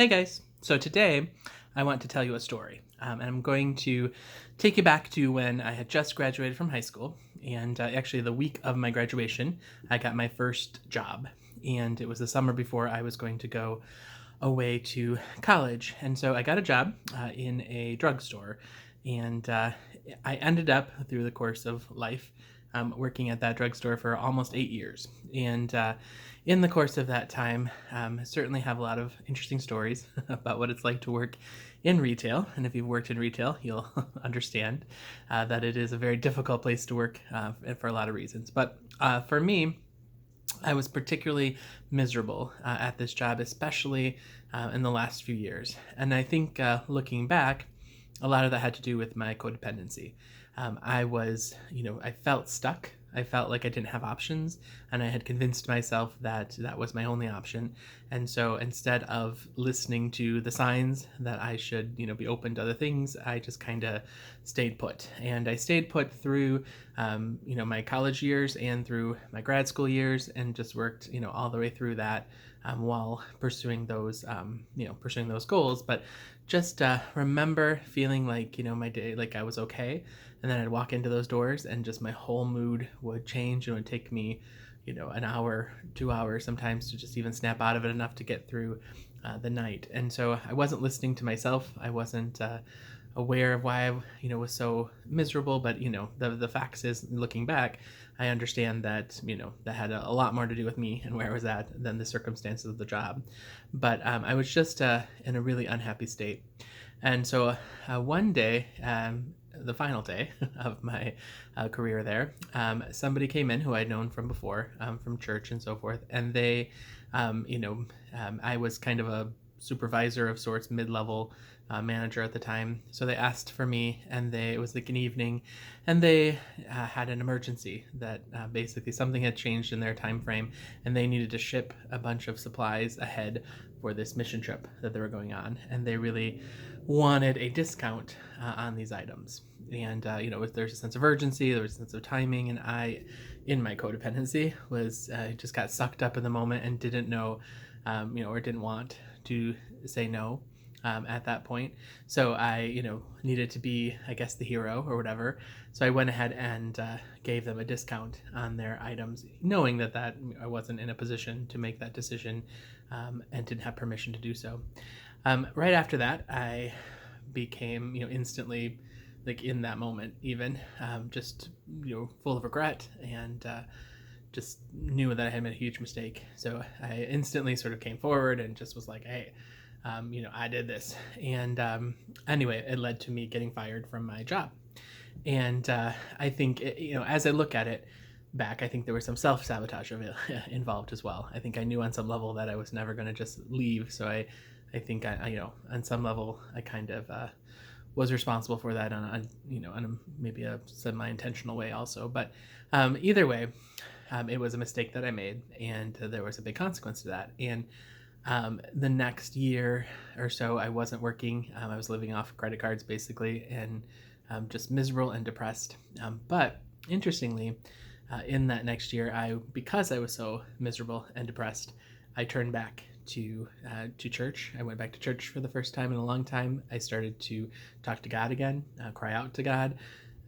Hey guys, so today I want to tell you a story. And I'm going to take you back to when I had just graduated from high school. And actually, the week of my graduation, I got my first job. And it was the summer before I was going to go away to college. And so I got a job in a drugstore. And I ended up, through the course of life, working at that drugstore for almost 8 years. And in the course of that time, I certainly have a lot of interesting stories about what it's like to work in retail. And if you've worked in retail, you'll understand that it is a very difficult place to work for a lot of reasons. But for me, I was particularly miserable at this job, especially in the last few years. And I think looking back, a lot of that had to do with my codependency. I felt stuck. I felt like I didn't have options, and I had convinced myself that that was my only option. And so instead of listening to the signs that I should, be open to other things, I just kind of stayed put. And I stayed put through, my college years and through my grad school years, and just worked, all the way through that while pursuing those goals. But just remember feeling like my day, like I was okay, and then I'd walk into those doors and just my whole mood would change, and it would take me an hour, 2 hours sometimes to just even snap out of it enough to get through the night. And so I wasn't listening to myself. I wasn't aware of why I was so miserable. But the facts is, looking back, I understand that that had a lot more to do with me and where I was at than the circumstances of the job. But I was just in a really unhappy state. And so one day, the final day of my career there, somebody came in who I'd known from before, from church and so forth. And I was kind of a supervisor of sorts, mid-level manager at the time. So they asked for me, and it was like an evening, and they had an emergency that basically something had changed in their time frame, and they needed to ship a bunch of supplies ahead for this mission trip that they were going on, and they really wanted a discount on these items. And there's a sense of urgency, there was a sense of timing, and I, in my codependency, was just got sucked up in the moment and didn't know, or didn't want to say no at that point. So I, needed to be, I guess, the hero or whatever. So I went ahead and gave them a discount on their items, knowing that I wasn't in a position to make that decision, and didn't have permission to do so. Right after that, I became, instantly, like in that moment, even just, full of regret, and just knew that I had made a huge mistake. So I instantly sort of came forward and just was like, hey, I did this. And anyway, it led to me getting fired from my job. And I think, as I look at it back, I think there was some self sabotage of it involved as well. I think I knew on some level that I was never going to just leave. So I think on some level, I kind of was responsible for that on maybe a semi-intentional way also. But either way, it was a mistake that I made, and there was a big consequence to that. And the next year or so, I wasn't working. I was living off credit cards basically, and just miserable and depressed. But interestingly, in that next year, because I was so miserable and depressed, I turned back to church. I went back to church for the first time in a long time. I started to talk to God again, cry out to God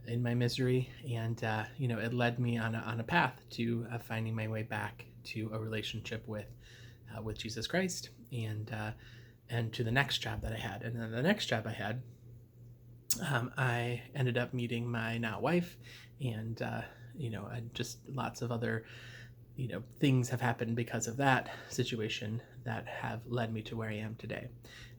in my misery, and it led me on a path to finding my way back to a relationship with Jesus Christ, and to the next job that I had. And then the next job I had, I ended up meeting my now wife, and just lots of other things have happened because of that situation that have led me to where I am today.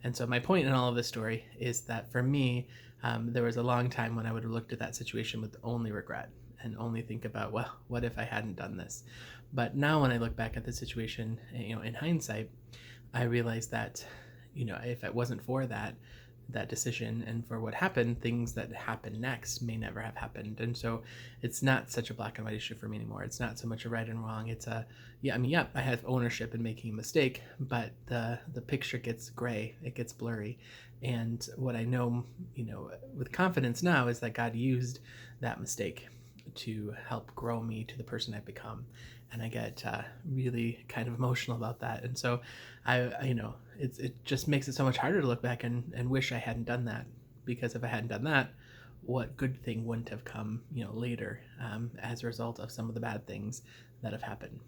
And so my point in all of this story is that for me, there was a long time when I would have looked at that situation with only regret and only think about, well, what if I hadn't done this? But now when I look back at the situation, in hindsight, I realize that, if it wasn't for that decision and for what happened, things that happen next may never have happened. And so it's not such a black and white issue for me anymore. It's not so much a right and wrong. It's I have ownership in making a mistake, but the picture gets gray, it gets blurry. And what I know, with confidence now, is that God used that mistake to help grow me to the person I've become. And I get really kind of emotional about that. And so it just makes it so much harder to look back and wish I hadn't done that, because if I hadn't done that, what good thing wouldn't have come, later, as a result of some of the bad things that have happened.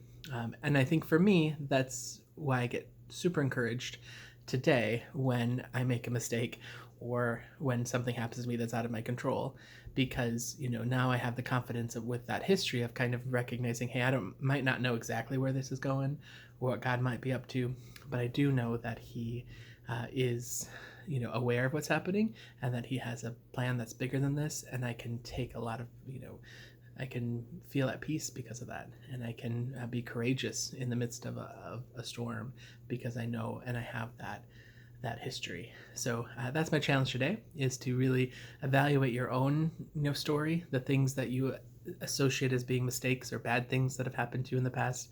And I think for me, that's why I get super encouraged today when I make a mistake or when something happens to me that's out of my control, because now I have the confidence with that history of kind of recognizing, hey, I don't might not know exactly where this is going or what God might be up to, but I do know that He is aware of what's happening, and that He has a plan that's bigger than this, and I can take a lot of I can feel at peace because of that, and I can be courageous in the midst of a storm, because I know and I have that history. So that's my challenge today, is to really evaluate your own story, the things that you associate as being mistakes or bad things that have happened to you in the past,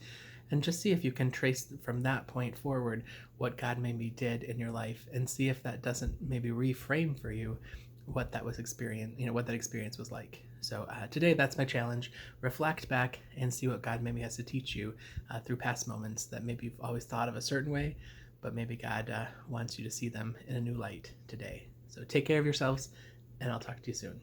and just see if you can trace from that point forward what God maybe did in your life, and see if that doesn't maybe reframe for you what that was experience, what that experience was like. So today, that's my challenge. Reflect back and see what God maybe has to teach you through past moments that maybe you've always thought of a certain way, but maybe God wants you to see them in a new light today. So take care of yourselves, and I'll talk to you soon.